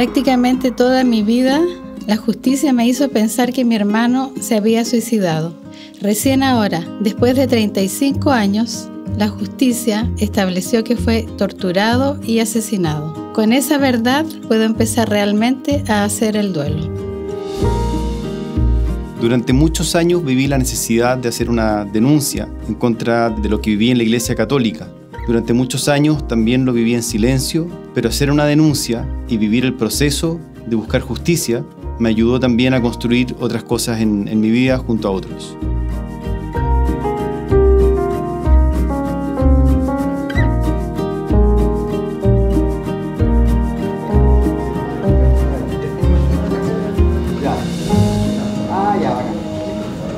Prácticamente toda mi vida, la justicia me hizo pensar que mi hermano se había suicidado. Recién ahora, después de 35 años, la justicia estableció que fue torturado y asesinado. Con esa verdad puedo empezar realmente a hacer el duelo. Durante muchos años viví la necesidad de hacer una denuncia en contra de lo que viví en la Iglesia Católica. Durante muchos años también lo viví en silencio, pero hacer una denuncia y vivir el proceso de buscar justicia me ayudó también a construir otras cosas en mi vida junto a otros.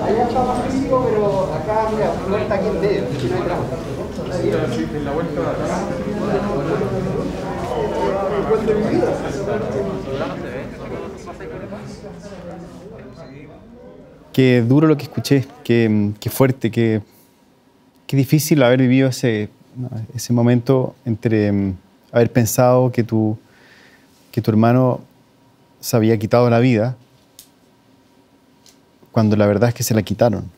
Allá está más físico, pero acá, mira, no está aquí en medio, aquí no hay tramo. En la vuelta de acá. Qué duro lo que escuché, qué fuerte, qué difícil haber vivido ese momento entre haber pensado que tu hermano se había quitado la vida, cuando la verdad es que se la quitaron.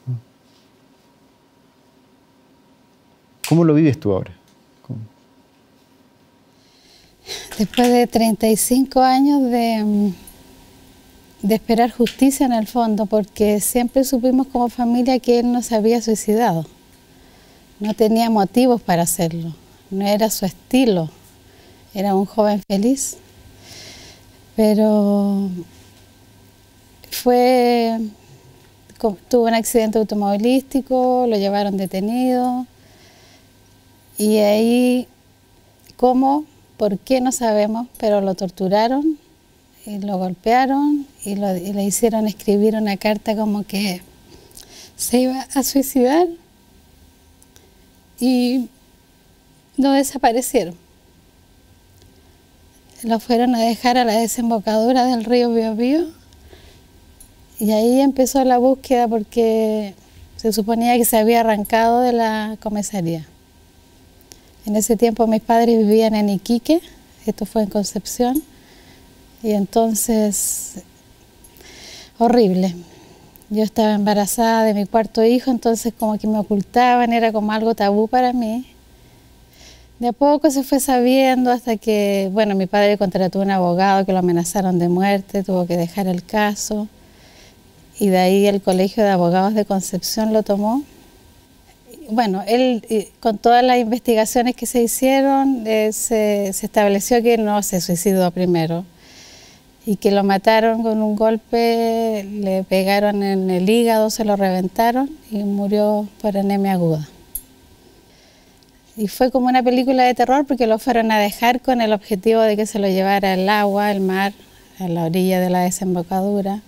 ¿Cómo lo vives tú ahora? Después de 35 años de esperar justicia en el fondo, porque siempre supimos como familia que él no se había suicidado. No tenía motivos para hacerlo, no era su estilo, era un joven feliz. Pero tuvo un accidente automovilístico, lo llevaron detenido y ahí, ¿cómo? ¿Por qué? No sabemos, pero lo torturaron y lo golpearon y le hicieron escribir una carta como que se iba a suicidar y lo desaparecieron. Lo fueron a dejar a la desembocadura del río Biobío y ahí empezó la búsqueda porque se suponía que se había arrancado de la comisaría. En ese tiempo mis padres vivían en Iquique, esto fue en Concepción, y entonces, horrible. Yo estaba embarazada de mi cuarto hijo, entonces como que me ocultaban, era como algo tabú para mí. De a poco se fue sabiendo hasta que, bueno, mi padre contrató un abogado que lo amenazaron de muerte, tuvo que dejar el caso. Y de ahí el Colegio de Abogados de Concepción lo tomó. Bueno, él, con todas las investigaciones que se hicieron, se estableció que no se suicidó primero y que lo mataron con un golpe, le pegaron en el hígado, se lo reventaron y murió por anemia aguda. Y fue como una película de terror porque lo fueron a dejar con el objetivo de que se lo llevara el agua, el mar, a la orilla de la desembocadura.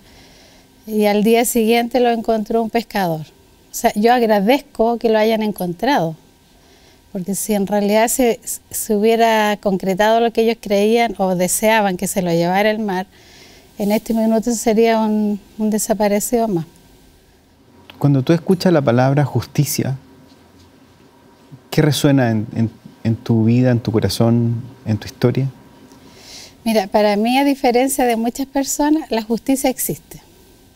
Y al día siguiente lo encontró un pescador. O sea, yo agradezco que lo hayan encontrado, porque si en realidad se hubiera concretado lo que ellos creían o deseaban que se lo llevara el mar, en este minuto sería un desaparecido más. Cuando tú escuchas la palabra justicia, ¿qué resuena en tu vida, en tu corazón, en tu historia? Mira, para mí, a diferencia de muchas personas, la justicia existe.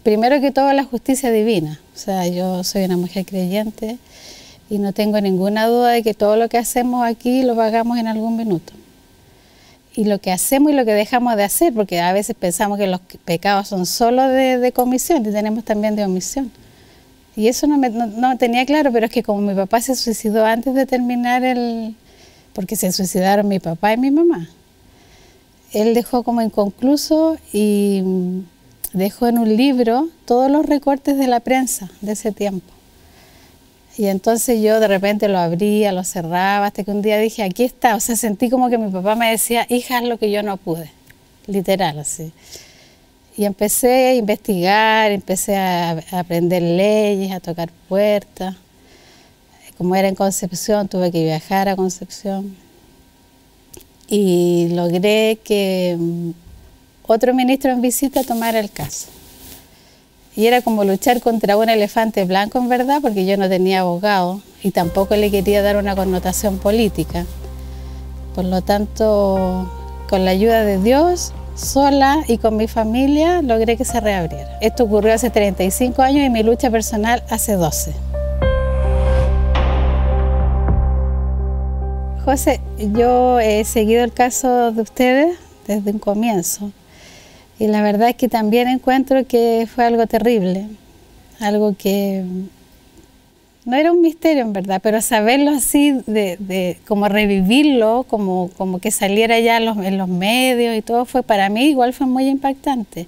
Primero que todo, la justicia divina. O sea, yo soy una mujer creyente y no tengo ninguna duda de que todo lo que hacemos aquí lo pagamos en algún minuto. Y lo que hacemos y lo que dejamos de hacer, porque a veces pensamos que los pecados son solo de comisión y tenemos también de omisión. Y eso no tenía claro, pero es que como mi papá se suicidó antes de terminar porque se suicidaron mi papá y mi mamá. Él dejó como inconcluso y dejó en un libro todos los recortes de la prensa de ese tiempo. Y entonces yo de repente lo abría, lo cerraba, hasta que un día dije, aquí está. O sea, sentí como que mi papá me decía, hija, haz lo que yo no pude. Literal, así. Y empecé a investigar, empecé a aprender leyes, a tocar puertas. Como era en Concepción, tuve que viajar a Concepción. Y logré que otro ministro en visita tomara el caso. Y era como luchar contra un elefante blanco, en verdad, porque yo no tenía abogado y tampoco le quería dar una connotación política. Por lo tanto, con la ayuda de Dios, sola y con mi familia, logré que se reabriera. Esto ocurrió hace 35 años y mi lucha personal hace 12. José, yo he seguido el caso de ustedes desde un comienzo y la verdad es que también encuentro que fue algo terrible, algo que no era un misterio en verdad, pero saberlo así, como revivirlo, como que saliera ya en los medios y todo, para mí igual fue muy impactante.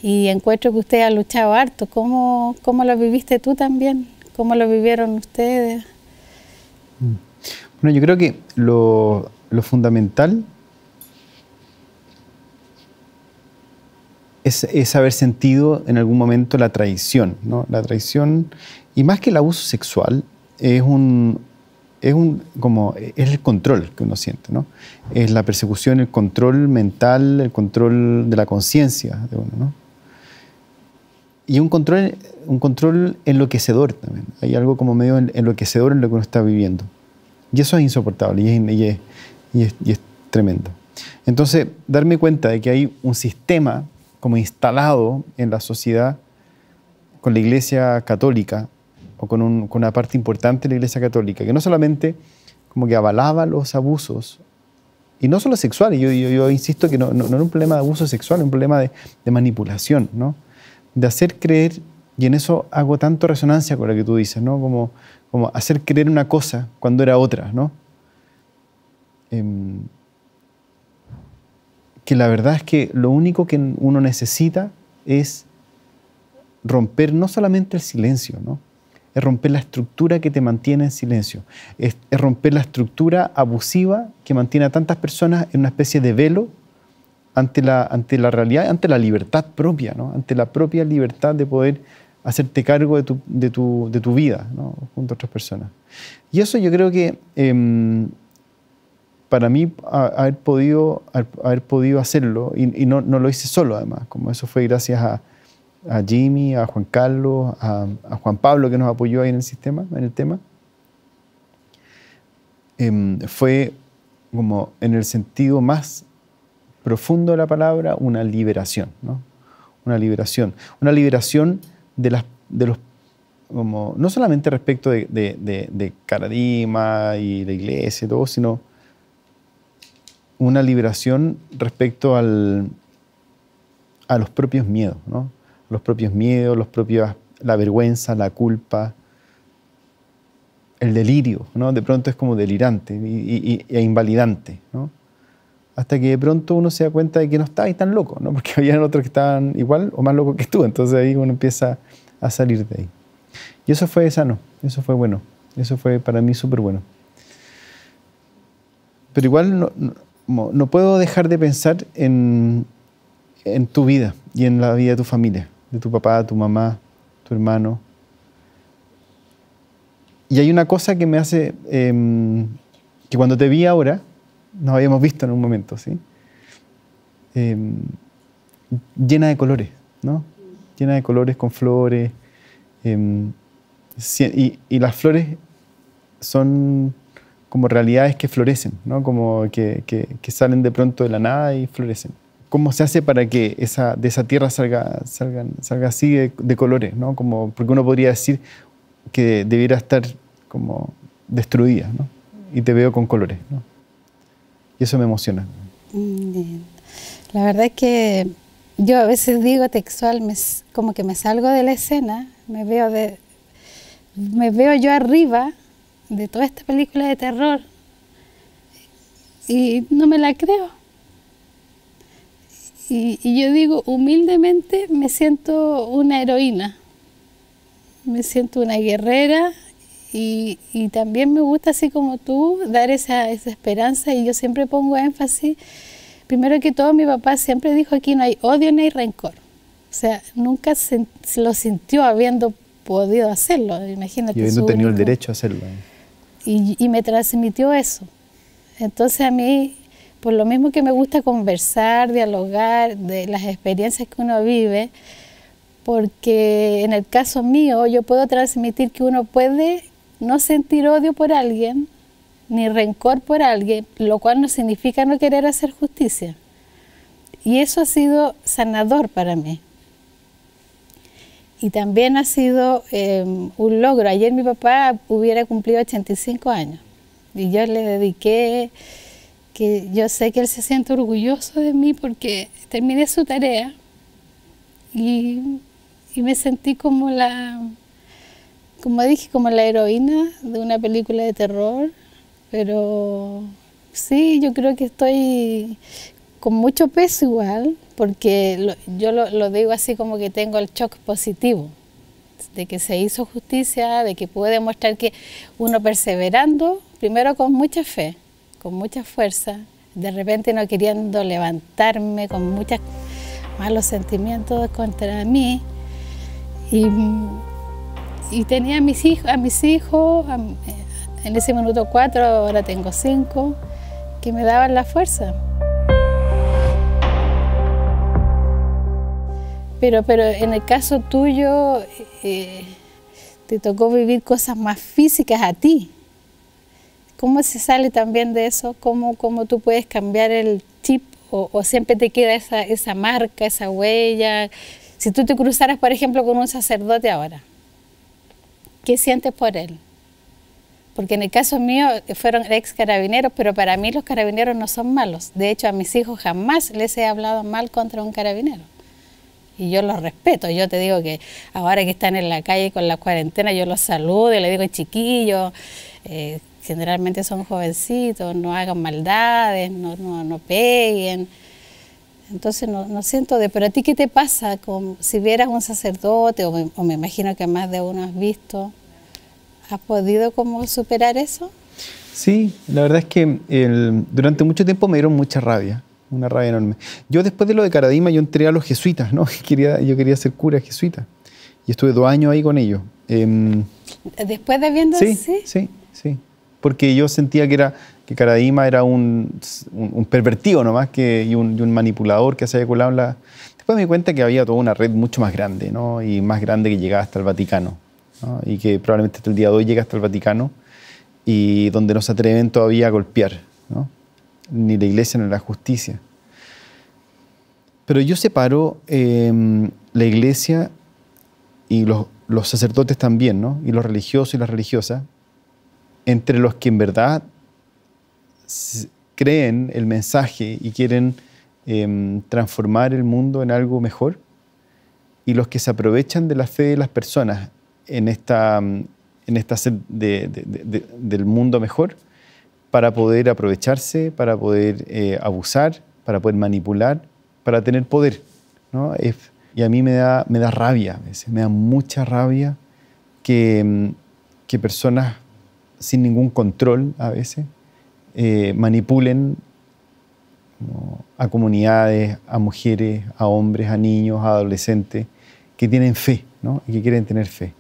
Y encuentro que usted ha luchado harto. ¿Cómo lo viviste tú también? ¿Cómo lo vivieron ustedes? Bueno, yo creo que lo fundamental es haber sentido en algún momento la traición, ¿no? La traición, y más que el abuso sexual, es el control que uno siente, ¿no? Es la persecución, el control mental, el control de la conciencia de uno, ¿no? Y un control enloquecedor también. Hay algo como medio enloquecedor en lo que uno está viviendo. Y eso es insoportable y es tremendo. Entonces, darme cuenta de que hay un sistema como instalado en la sociedad con la Iglesia Católica o con una parte importante de la Iglesia Católica, que no solamente como que avalaba los abusos, y no solo sexuales, yo insisto que no era un problema de abuso sexual, era un problema de manipulación, ¿no? De hacer creer, y en eso hago tanto resonancia con lo que tú dices, ¿no? Como hacer creer una cosa cuando era otra, ¿no? Que la verdad es que lo único que uno necesita es romper no solamente el silencio, ¿no? Es romper la estructura que te mantiene en silencio, es romper la estructura abusiva que mantiene a tantas personas en una especie de velo ante la realidad, ante la libertad propia, ¿no? Ante la propia libertad de poder hacerte cargo de tu vida, ¿no? Junto a otras personas. Y eso yo creo que para mí haber podido hacerlo, y no lo hice solo además, como eso fue gracias a Jimmy, a Juan Carlos, a Juan Pablo, que nos apoyó ahí en el tema, fue como en el sentido más profundo de la palabra, una liberación, ¿no? Una liberación de los, como, no solamente respecto de Caradima y la iglesia y todo, sino una liberación respecto a los propios miedos, ¿no? Los propios miedos, la vergüenza, la culpa, el delirio, ¿no? De pronto es como delirante e invalidante, ¿no? Hasta que de pronto uno se da cuenta de que no está ahí tan loco, ¿no? Porque había otros que estaban igual o más locos que tú, entonces ahí uno empieza a salir de ahí. Y eso fue sano, eso fue bueno, eso fue para mí súper bueno. Pero igual no puedo dejar de pensar en tu vida y en la vida de tu familia, de tu papá, tu mamá, tu hermano. Y hay una cosa que me hace, que cuando te vi ahora, nos habíamos visto en un momento, ¿sí? Llena de colores, ¿no? Llena de colores, con flores. Y las flores son como realidades que florecen, ¿no? Como que salen de pronto de la nada y florecen. ¿Cómo se hace para que de esa tierra salga así de colores, ¿no? Como, porque uno podría decir que debiera estar como destruida, ¿no? Y te veo con colores, ¿no? Y eso me emociona. Bien. La verdad es que yo a veces digo textual, como que me salgo de la escena, me veo yo arriba de toda esta película de terror y no me la creo. Y yo digo, humildemente me siento una heroína, me siento una guerrera y también me gusta, así como tú, dar esa esperanza, y yo siempre pongo énfasis. Primero que todo, mi papá siempre dijo: aquí no hay odio ni hay rencor. O sea, nunca lo sintió habiendo podido hacerlo, imagínate. Y habiendo tenido el derecho a hacerlo. Y me transmitió eso. Entonces a mí, por lo mismo que me gusta conversar, dialogar de las experiencias que uno vive, porque en el caso mío yo puedo transmitir que uno puede no sentir odio por alguien, ni rencor por alguien, lo cual no significa no querer hacer justicia. Y eso ha sido sanador para mí. Y también ha sido un logro. Ayer mi papá hubiera cumplido 85 años y yo le dediqué, que yo sé que él se siente orgulloso de mí porque terminé su tarea y me sentí como como dije, como la heroína de una película de terror, pero sí, yo creo que estoy con mucho peso igual, porque yo lo digo así como que tengo el shock positivo, de que se hizo justicia, de que pude demostrar que uno perseverando, primero con mucha fe, con mucha fuerza, de repente no queriendo levantarme, con muchos malos sentimientos contra mí, y tenía a mis hijos, en ese minuto 4, ahora tengo 5, que me daban la fuerza. Pero en el caso tuyo, te tocó vivir cosas más físicas a ti. ¿Cómo se sale también de eso? ¿Cómo tú puedes cambiar el chip o siempre te queda esa marca, esa huella? Si tú te cruzaras, por ejemplo, con un sacerdote ahora, ¿qué sientes por él? Porque en el caso mío fueron ex carabineros, pero para mí los carabineros no son malos. De hecho, a mis hijos jamás les he hablado mal contra un carabinero. Y yo los respeto. Yo te digo que ahora que están en la calle con la cuarentena, yo los saludo y les digo, chiquillos, generalmente son jovencitos, no hagan maldades, no peguen. Entonces no siento pero ¿a ti qué te pasa si vieras un sacerdote, o me imagino que más de uno has visto? ¿Has podido como superar eso? Sí, la verdad es que durante mucho tiempo me dieron mucha rabia, una rabia enorme. Yo después de lo de Caradima, yo entré a los jesuitas, ¿no? Yo quería ser cura jesuita y estuve 2 años ahí con ellos. ¿Después de viendo sí? Sí, porque yo sentía que Caradima era un pervertido nomás y un manipulador que se había colado en la... Después me di cuenta que había toda una red mucho más grande, ¿no? Y más grande, que llegaba hasta el Vaticano, ¿no? Y que probablemente hasta el día de hoy llega hasta el Vaticano, y donde no se atreven todavía a golpear, ¿no? Ni la Iglesia ni la justicia. Pero yo separo la Iglesia y los sacerdotes también, ¿no? Y los religiosos y las religiosas, entre los que en verdad creen el mensaje y quieren transformar el mundo en algo mejor, y los que se aprovechan de la fe de las personas en esta sed del mundo mejor, para poder aprovecharse, para poder abusar, para poder manipular, para tener poder, ¿no? Y a mí me da rabia a veces, me da mucha rabia que personas sin ningún control a veces manipulen, ¿no?, a comunidades, a mujeres, a hombres, a niños, a adolescentes que tienen fe, ¿no? Y que quieren tener fe.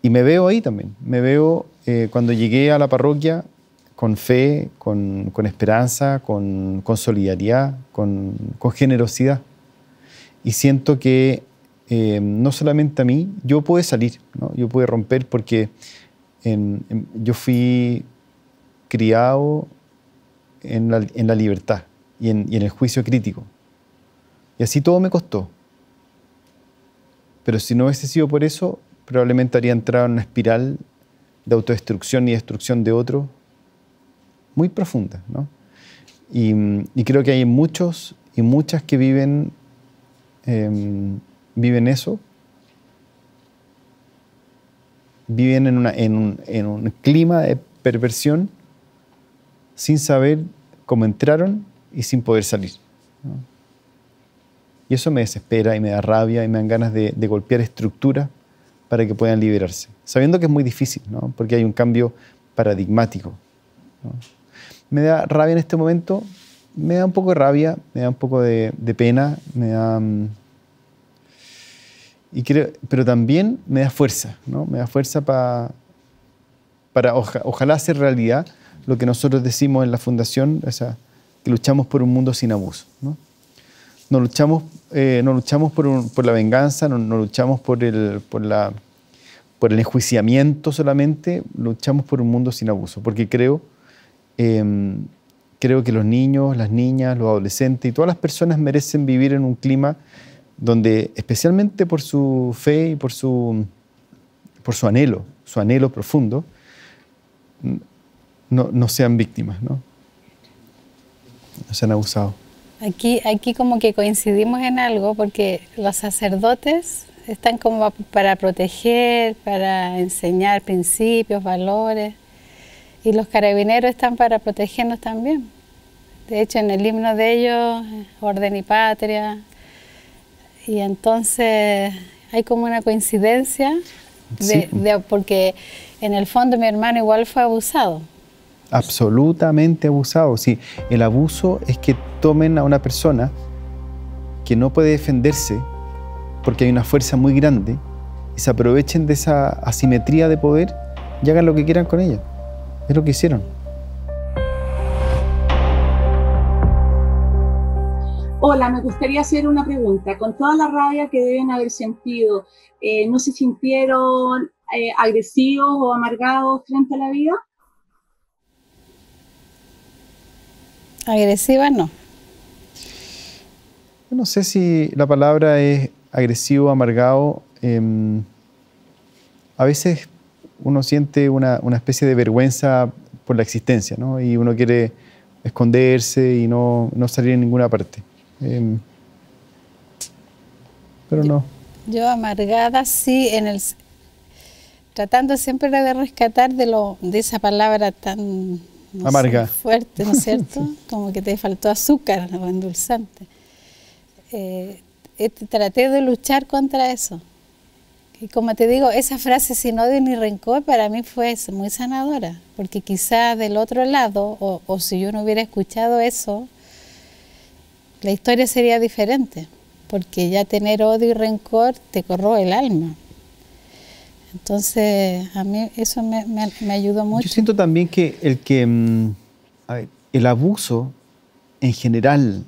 Y me veo ahí también, me veo cuando llegué a la parroquia con fe, con esperanza, con solidaridad, con generosidad. Y siento que no solamente a mí, yo pude salir, ¿no? Yo pude romper, porque yo fui criado en la libertad y en el juicio crítico. Y así todo me costó. Pero si no hubiese sido por eso, probablemente habría entrado en una espiral de autodestrucción y destrucción de otro muy profunda, ¿no? Y creo que hay muchos y muchas que viven eso, viven en un clima de perversión sin saber cómo entraron y sin poder salir, ¿no? Y eso me desespera y me da rabia y me dan ganas de golpear estructuras para que puedan liberarse, sabiendo que es muy difícil, ¿no? Porque hay un cambio paradigmático, ¿no? Me da rabia en este momento, me da un poco de rabia, me da un poco de pena, me da... pero también me da fuerza, ¿no? Me da fuerza para ojalá hacer realidad lo que nosotros decimos en la Fundación, o sea, que luchamos por un mundo sin abuso, ¿no? No luchamos por la venganza, no luchamos por el enjuiciamiento solamente, luchamos por un mundo sin abuso, porque creo creo que los niños, las niñas, los adolescentes y todas las personas merecen vivir en un clima donde, especialmente por su fe y por su anhelo profundo, no sean víctimas, ¿no? No sean abusados. Aquí como que coincidimos en algo, porque los sacerdotes están como para proteger, para enseñar principios, valores, y los carabineros están para protegernos también. De hecho, en el himno de ellos, orden y patria, y entonces hay como una coincidencia, porque en el fondo mi hermano igual fue abusado. Absolutamente abusado. Sí, el abuso es que tomen a una persona que no puede defenderse porque hay una fuerza muy grande y se aprovechen de esa asimetría de poder y hagan lo que quieran con ella. Es lo que hicieron. Hola, me gustaría hacer una pregunta. Con toda la rabia que deben haber sentido, ¿no se sintieron agresivos o amargados frente a la vida? Agresiva no. No sé si la palabra es agresivo, amargado. A veces uno siente una especie de vergüenza por la existencia, ¿no? Y uno quiere esconderse y no salir en ninguna parte. Pero no. Yo amargada sí, tratando siempre de rescatar de esa palabra tan amarga, fuerte, ¿no es cierto? Sí. Como que te faltó azúcar o endulzante. Traté de luchar contra eso. Y como te digo, esa frase sin odio ni rencor para mí fue muy sanadora, porque quizás del otro lado, o si yo no hubiera escuchado eso, la historia sería diferente, porque ya tener odio y rencor te corroe el alma. Entonces, a mí eso me ayudó mucho. Yo siento también que el abuso en general,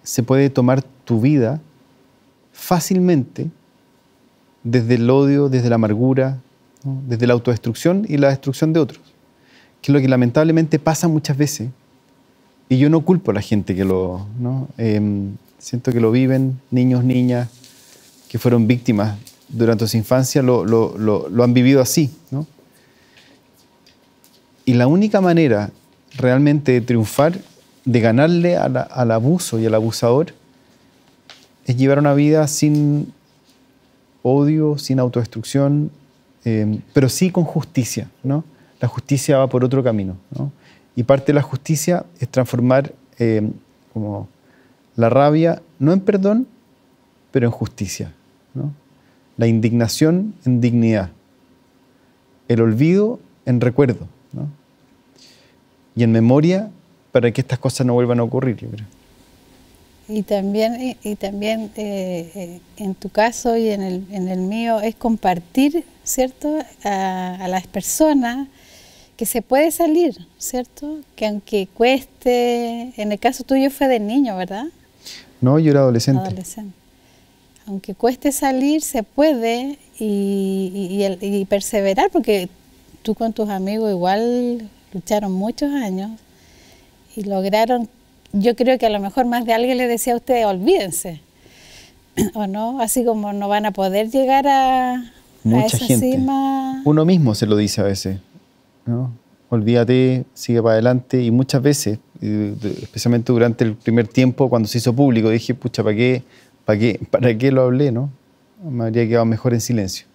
se puede tomar tu vida fácilmente desde el odio, desde la amargura, ¿no? Desde la autodestrucción y la destrucción de otros, que es lo que lamentablemente pasa muchas veces. Y yo no culpo a la gente que ¿no? Siento que lo viven niños, niñas que fueron víctimas durante su infancia, lo han vivido así, ¿no? Y la única manera realmente de triunfar, de ganarle al abuso y al abusador, es llevar una vida sin odio, sin autodestrucción, pero sí con justicia, ¿no? La justicia va por otro camino, ¿no? Y parte de la justicia es transformar como la rabia, no en perdón, pero en justicia, ¿no? La indignación en dignidad, el olvido en recuerdo, ¿no? Y en memoria para que estas cosas no vuelvan a ocurrir, yo creo. Y también en tu caso y en el mío es compartir, ¿cierto?, a las personas que se puede salir, ¿cierto? Que aunque cueste, en el caso tuyo fue de niño, ¿verdad? No, yo era adolescente. Adolescente. Aunque cueste salir, se puede y perseverar, porque tú con tus amigos igual lucharon muchos años y lograron. Yo creo que a lo mejor más de alguien le decía a ustedes, olvídense, ¿o no? Así como no van a poder llegar a esa cima. Uno mismo se lo dice a veces, ¿no? Olvídate, sigue para adelante. Y muchas veces, especialmente durante el primer tiempo, cuando se hizo público, dije, pucha, ¿para qué lo hablé, no? Me habría quedado mejor en silencio.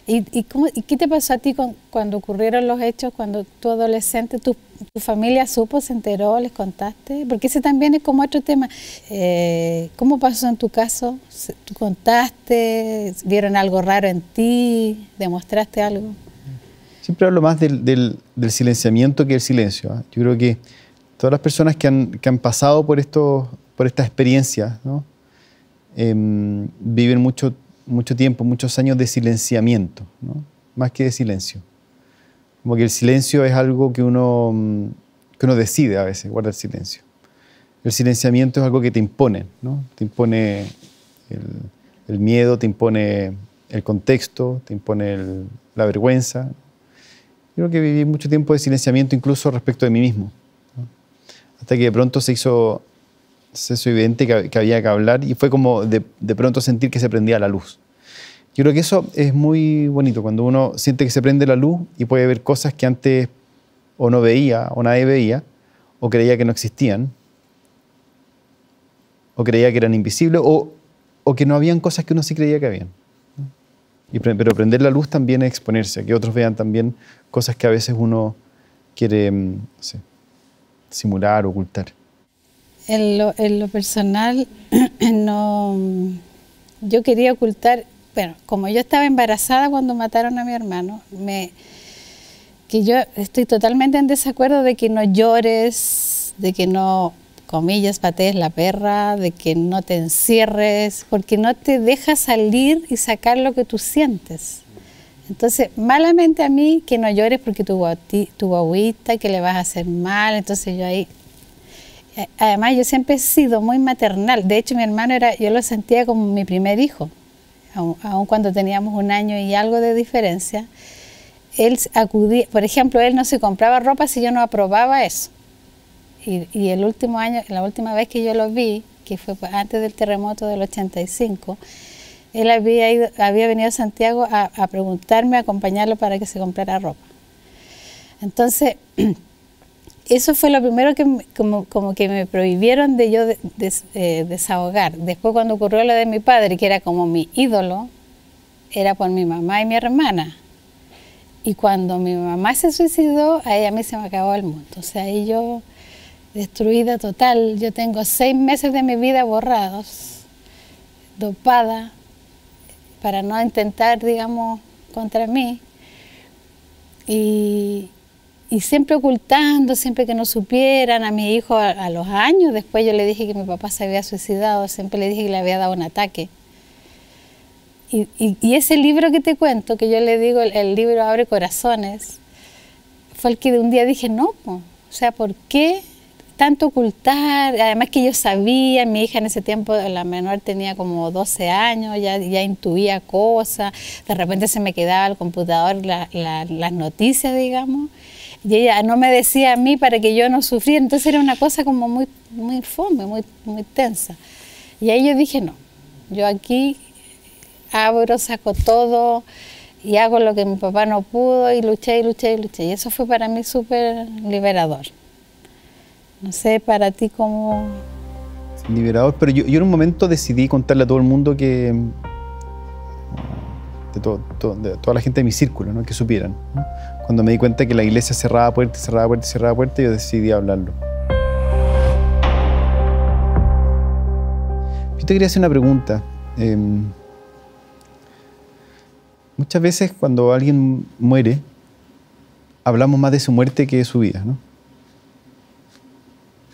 ¿Y qué te pasó a ti cuando ocurrieron los hechos, cuando tú adolescente, tu familia supo, se enteró, les contaste? Porque ese también es como otro tema. ¿Cómo pasó en tu caso? ¿Tú contaste? ¿Vieron algo raro en ti? ¿Demostraste algo? Siempre hablo más del silenciamiento que el silencio, ¿eh? Yo creo que todas las personas que han pasado por estas experiencias, ¿no? Viven mucho tiempo, muchos años de silenciamiento, ¿no? Más que de silencio. Como que el silencio es algo que uno decide a veces, guardar silencio. El silenciamiento es algo que te impone, ¿no? Te impone el miedo, te impone el contexto, te impone la vergüenza. Creo que viví mucho tiempo de silenciamiento incluso respecto de mí mismo, hasta que de pronto se hizo evidente que había que hablar y fue como de pronto sentir que se prendía la luz. Yo creo que eso es muy bonito, cuando uno siente que se prende la luz y puede ver cosas que antes o no veía o nadie veía, o creía que no existían, o creía que eran invisibles, o que no habían cosas que uno sí creía que habían. Pero prender la luz también es exponerse, a que otros vean también cosas que a veces uno quiere, no sé, simular, ocultar. En lo personal, no, yo quería ocultar, bueno, como yo estaba embarazada cuando mataron a mi hermano, que yo estoy totalmente en desacuerdo de que no llores, de que no, comillas, patees la perra, de que no te encierres, porque no te deja salir y sacar lo que tú sientes. Entonces, malamente a mí que no llores porque tu guagüita, que le vas a hacer mal, entonces yo ahí... Además, yo siempre he sido muy maternal. De hecho, mi hermano yo lo sentía como mi primer hijo, aun cuando teníamos 1 año y algo de diferencia. Él acudía, por ejemplo, él no se compraba ropa si yo no aprobaba eso. Y el último año, la última vez que yo lo vi, que fue antes del terremoto del 85, él había venido a Santiago a preguntarme, a acompañarlo para que se comprara ropa. Entonces, eso fue lo primero que como que me prohibieron de yo desahogar. Después, cuando ocurrió lo de mi padre, que era como mi ídolo, era por mi mamá y mi hermana. Y cuando mi mamá se suicidó, ahí a mí se me acabó el mundo. O sea, ahí yo, destruida total, yo tengo 6 meses de mi vida borrados, dopada, para no intentar, digamos, contra mí. Y siempre ocultando, siempre que no supieran. A mi hijo a los años, después yo le dije que mi papá se había suicidado, siempre le dije que le había dado un ataque. Y ese libro que te cuento, que yo le digo, el libro Abre Corazones, fue el que de un día dije, no, o sea, ¿por qué tanto ocultar? Además que yo sabía, mi hija en ese tiempo, la menor tenía como 12 años, ya intuía cosas, de repente se me quedaba al computador las noticias, digamos, y ella no me decía a mí para que yo no sufriera, entonces era una cosa como muy fome, muy tensa. Y ahí yo dije, no, yo aquí abro, saco todo y hago lo que mi papá no pudo, y luché, y luché, y luché. Y eso fue para mí súper liberador. No sé, para ti cómo... Liberador, pero yo en un momento decidí contarle a todo el mundo que... de toda la gente de mi círculo, ¿no? Que supieran, ¿no? Cuando me di cuenta que la iglesia cerraba puertas, cerraba puertas, cerraba puertas, yo decidí hablarlo. Yo te quería hacer una pregunta. Muchas veces cuando alguien muere, hablamos más de su muerte que de su vida, ¿no?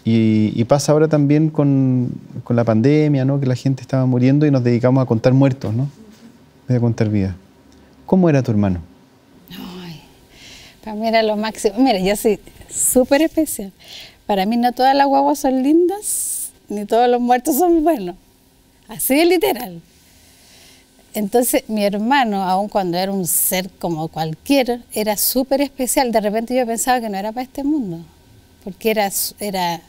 Y pasa ahora también con la pandemia, ¿no? Que la gente estaba muriendo y nos dedicamos a contar muertos, ¿no? En vez de contar vidas. ¿Cómo era tu hermano? Ay, para mí era lo máximo. Mira, yo soy súper especial. Para mí no todas las guaguas son lindas, ni todos los muertos son buenos. Así de literal. Entonces, mi hermano, aun cuando era un ser como cualquiera, era súper especial. De repente yo pensaba que no era para este mundo, porque era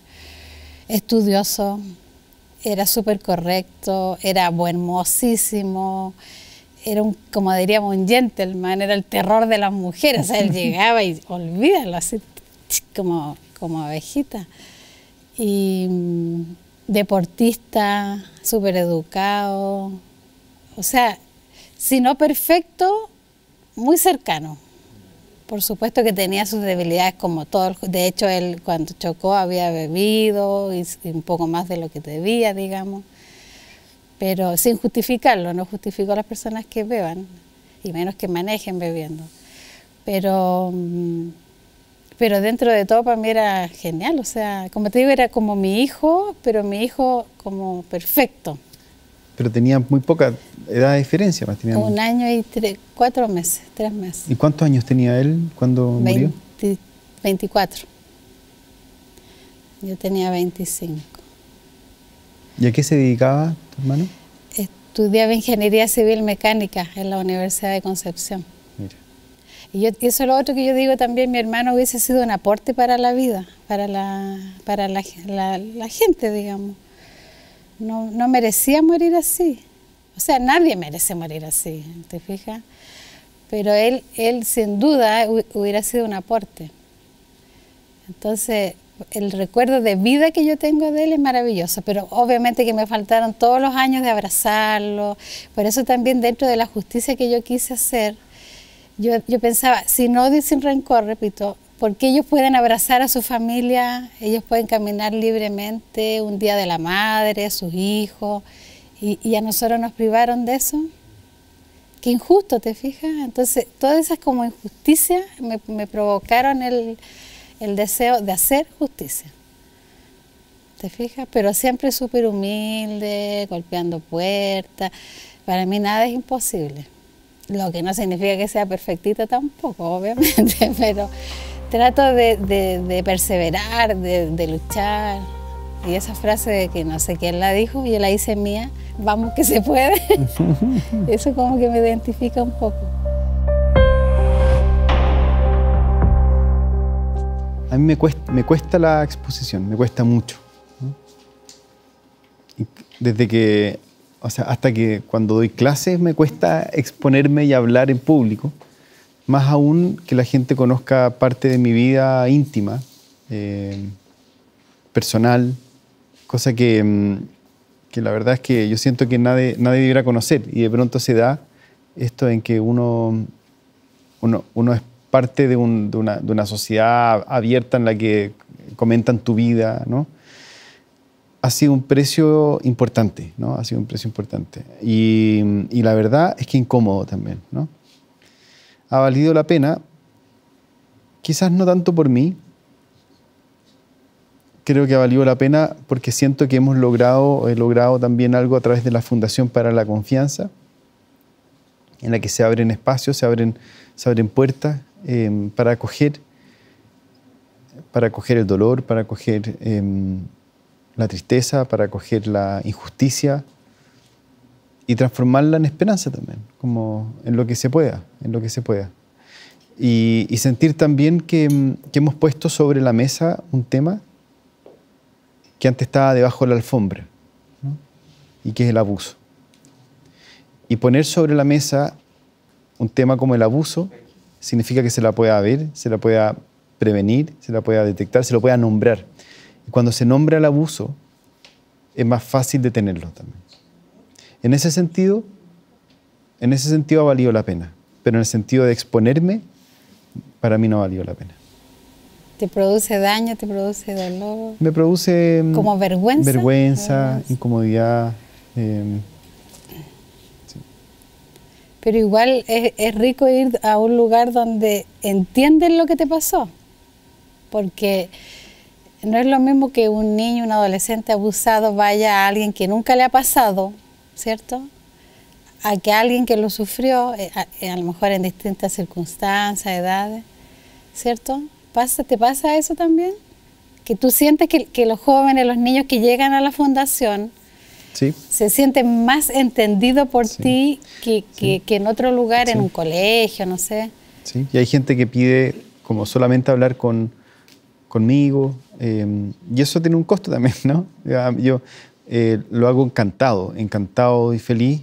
estudioso, era súper correcto, era hermosísimo, era como diríamos un gentleman, era el terror de las mujeres. O sea, él llegaba y olvídalo, así como abejita. Y deportista, súper educado. O sea, si no perfecto, muy cercano. Por supuesto que tenía sus debilidades como todo. De hecho, él cuando chocó había bebido y un poco más de lo que debía, digamos. Pero sin justificarlo, no justifico a las personas que beban, y menos que manejen bebiendo. Pero dentro de todo para mí era genial. O sea, como te digo, era como mi hijo, pero mi hijo como perfecto. Pero tenía muy poca edad de diferencia. Más tenía 1 año y 4 meses, 3 meses. ¿Y cuántos años tenía él cuando murió? 24. Yo tenía 25. ¿Y a qué se dedicaba tu hermano? Estudiaba Ingeniería Civil Mecánica en la Universidad de Concepción. Mira. Y eso es lo otro que yo digo también, mi hermano hubiese sido un aporte para la vida, para la gente, digamos. No merecía morir así. O sea, nadie merece morir así, ¿te fijas? Pero él sin duda hubiera sido un aporte. Entonces, el recuerdo de vida que yo tengo de él es maravilloso, pero obviamente que me faltaron todos los años de abrazarlo. Por eso también dentro de la justicia que yo quise hacer, yo pensaba, sin odio y sin rencor, repito, porque ellos pueden abrazar a su familia, ellos pueden caminar libremente un día de la madre, sus hijos, y a nosotros nos privaron de eso. Qué injusto, ¿te fijas? Entonces, todas esas como injusticias me provocaron el deseo de hacer justicia. ¿Te fijas? Pero siempre súper humilde, golpeando puertas. Para mí nada es imposible. Lo que no significa que sea perfectita tampoco, obviamente, pero trato de perseverar, de luchar. Y esa frase de que no sé quién la dijo, yo la hice mía, vamos que se puede, eso como que me identifica un poco. A mí me cuesta la exposición, me cuesta mucho, ¿no? Desde que, o sea, hasta que cuando doy clases me cuesta exponerme y hablar en público, más aún que la gente conozca parte de mi vida íntima, personal, cosa que la verdad es que yo siento que nadie debiera conocer, y de pronto se da esto en que uno es parte de una sociedad abierta en la que comentan tu vida, ¿no? Ha sido un precio importante, ¿no? Ha sido un precio importante. Y la verdad es que incómodo también, ¿no? Ha valido la pena, quizás no tanto por mí, creo que ha valido la pena porque siento que he logrado también algo a través de la Fundación para la Confianza, en la que se abren espacios, se abren puertas para acoger el dolor, para acoger la tristeza, para acoger la injusticia y transformarla en esperanza también, como en lo que se pueda, Y sentir también que hemos puesto sobre la mesa un tema que antes estaba debajo de la alfombra, ¿no? Y que es el abuso. Y poner sobre la mesa un tema como el abuso significa que se la pueda ver, se la pueda prevenir, se la pueda detectar, se lo pueda nombrar. Y cuando se nombra el abuso, es más fácil detenerlo también. En ese sentido ha valido la pena, pero en el sentido de exponerme, para mí no ha valido la pena. ¿Te produce daño, te produce dolor? Me produce... ¿Como vergüenza? Vergüenza, incomodidad. Sí. Pero igual es rico ir a un lugar donde entienden lo que te pasó. Porque no es lo mismo que un niño, un adolescente abusado vaya a alguien que nunca le ha pasado, ¿cierto? A que alguien que lo sufrió, a lo mejor en distintas circunstancias, edades, ¿cierto? ¿Te pasa eso también? Que tú sientes que los jóvenes, los niños que llegan a la fundación, sí, se sienten más entendidos por ti que en otro lugar, en un colegio, no sé. Sí, y hay gente que pide como solamente hablar conmigo, y eso tiene un costo también, ¿no? Yo lo hago encantado y feliz,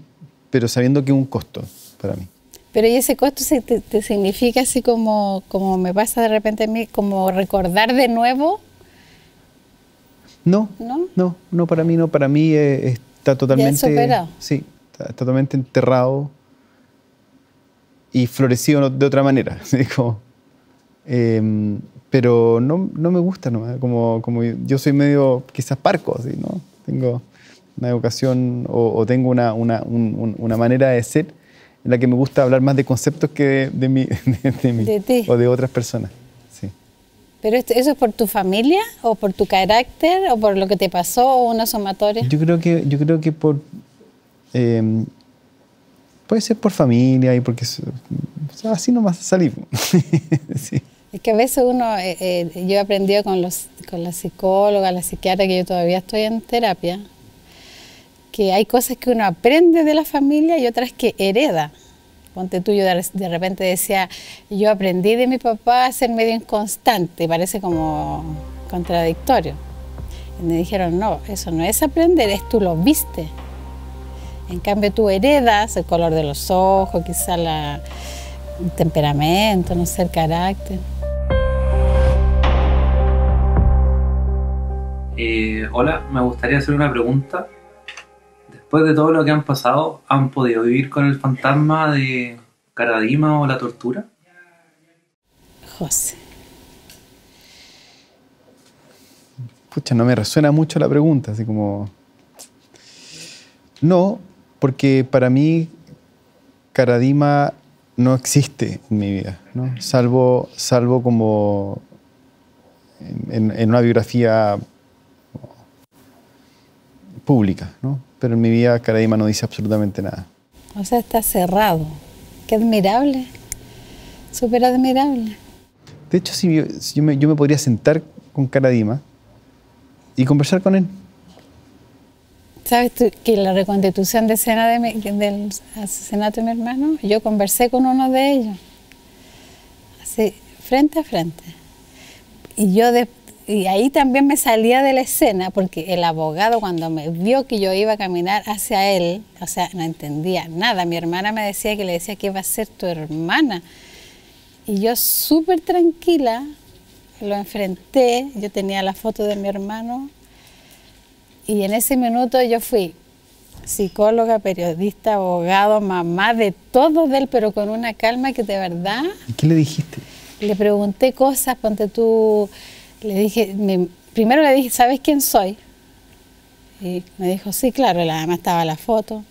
pero sabiendo que es un costo para mí. Pero ¿y ese costo te significa así como me pasa de repente a mí, como recordar de nuevo? No, para mí no. Para mí está totalmente... ¿Ya superado? Sí, está totalmente enterrado y florecido de otra manera. Pero no me gusta, ¿no? Como yo soy medio quizás parco, ¿sí? ¿No? Tengo una educación o tengo una manera de ser en la que me gusta hablar más de conceptos que de mí de ti o de otras personas. Sí. ¿Pero eso es por tu familia o por tu carácter o por lo que te pasó o una sumatoria? Yo creo que por puede ser por familia y porque así nomás salí. Sí. Es que a veces yo he aprendido con la psicóloga, la psiquiatra, que yo todavía estoy en terapia, que hay cosas que uno aprende de la familia y otras que hereda. Ponte tú, yo de repente decía, yo aprendí de mi papá a ser medio inconstante, parece como contradictorio. Y me dijeron, no, eso no es aprender, es tú lo viste. En cambio tú heredas el color de los ojos, quizá el temperamento, no sé, el carácter. Hola, me gustaría hacer una pregunta. Después de todo lo que han pasado, ¿han podido vivir con el fantasma de Karadima o la tortura? José. Pucha, no me resuena mucho la pregunta, así como... No, porque para mí Karadima no existe en mi vida, ¿no? Salvo como en una biografía pública, ¿no? Pero en mi vida Karadima no dice absolutamente nada. O sea, está cerrado. Qué admirable, súper admirable. De hecho, si yo me podría sentar con Karadima y conversar con él. ¿Sabes tú que la reconstitución de escena del asesinato de mi hermano, yo conversé con uno de ellos, así, frente a frente. Y ahí también me salía de la escena, porque el abogado cuando me vio que yo iba a caminar hacia él, o sea, no entendía nada. Mi hermana me decía que le decía que iba a ser tu hermana. Y yo súper tranquila lo enfrenté, yo tenía la foto de mi hermano, y en ese minuto yo fui psicóloga, periodista, abogado, mamá, de todo de él, pero con una calma que de verdad... ¿Y qué le dijiste? Le pregunté cosas, ponte tú, le dije, primero le dije, ¿sabes quién soy? Y me dijo, sí, claro, además estaba la foto.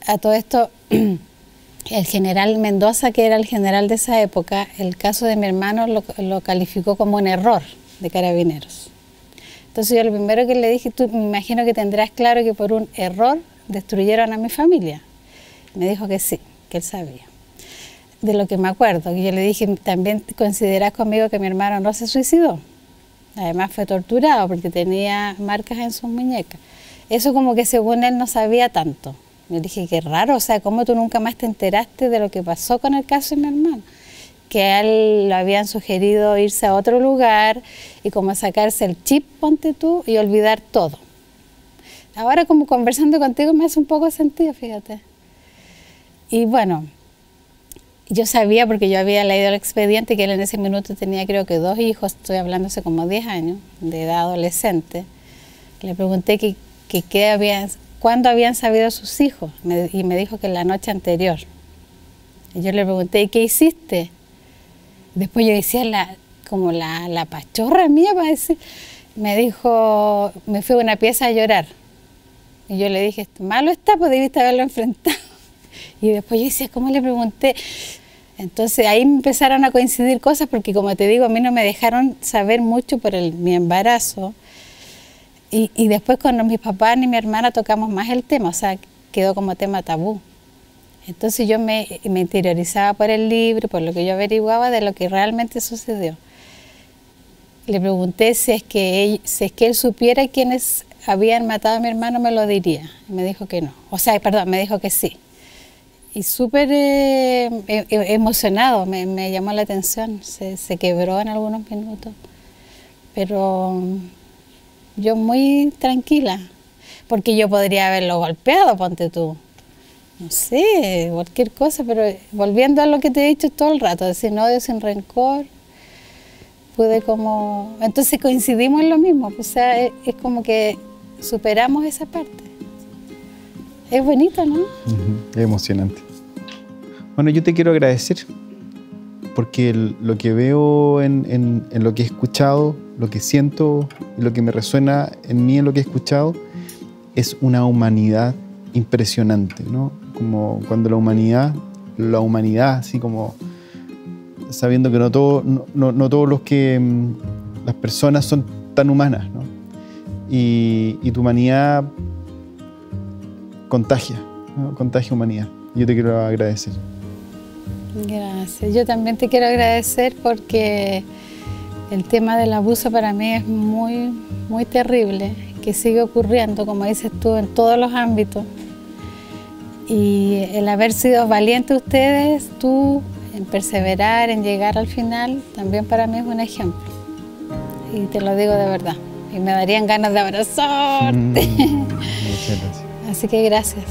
A todo esto, el general Mendoza, que era el general de esa época, el caso de mi hermano lo calificó como un error de Carabineros. Entonces yo lo primero que le dije, tú me imagino que tendrás claro que por un error destruyeron a mi familia. Me dijo que sí, que él sabía. De lo que me acuerdo, que yo le dije, también considerás conmigo que mi hermano no se suicidó. Además fue torturado porque tenía marcas en sus muñecas. Eso como que según él no sabía tanto. Yo dije, qué raro, o sea, ¿cómo tú nunca más te enteraste de lo que pasó con el caso de mi hermano? Que a él le habían sugerido irse a otro lugar y como sacarse el chip, ponte tú, y olvidar todo. Ahora como conversando contigo me hace un poco sentido, fíjate. Y bueno, yo sabía, porque yo había leído el expediente, que él en ese minuto tenía creo que 2 hijos, estoy hablando hace como 10 años, de edad adolescente. Le pregunté cuándo habían sabido sus hijos, y me dijo que la noche anterior. Y yo le pregunté, ¿y qué hiciste? Después yo decía como la pachorra mía, para decir. Me dijo, me fui a una pieza a llorar. Y yo le dije, malo está, pues debiste haberlo enfrentado. Y después yo decía, ¿cómo le pregunté? Entonces ahí me empezaron a coincidir cosas, porque como te digo, a mí no me dejaron saber mucho por mi embarazo. Y después cuando mis papás ni mi hermana tocamos más el tema, o sea, quedó como tema tabú. Entonces yo me interiorizaba por el libro, por lo que yo averiguaba de lo que realmente sucedió. Le pregunté si es que él supiera quiénes habían matado a mi hermano, me lo diría. Y me dijo que no. O sea, perdón, me dijo que sí. Y súper emocionado, me llamó la atención. Se quebró en algunos minutos. Pero yo muy tranquila, porque yo podría haberlo golpeado, ponte tú. No sé, cualquier cosa, pero volviendo a lo que te he dicho todo el rato, sin odio, sin rencor, pude como... Entonces coincidimos en lo mismo, o sea, es como que superamos esa parte. Es bonito, ¿no? Es emocionante. Bueno, yo te quiero agradecer, porque lo que veo en lo que he escuchado, lo que siento y lo que me resuena en mí en lo que he escuchado, es una humanidad impresionante, ¿no? Como cuando la humanidad, así como sabiendo que no todos las personas son tan humanas, ¿no? Y tu humanidad contagia, ¿no? Contagia humanidad. Yo te quiero agradecer. Gracias. Yo también te quiero agradecer, porque el tema del abuso para mí es muy, muy terrible, que sigue ocurriendo, como dices tú, en todos los ámbitos. Y el haber sido valientes ustedes, tú, en perseverar, en llegar al final, también para mí es un ejemplo. Y te lo digo de verdad. Y me darían ganas de abrazarte. Muchas gracias. Así que gracias.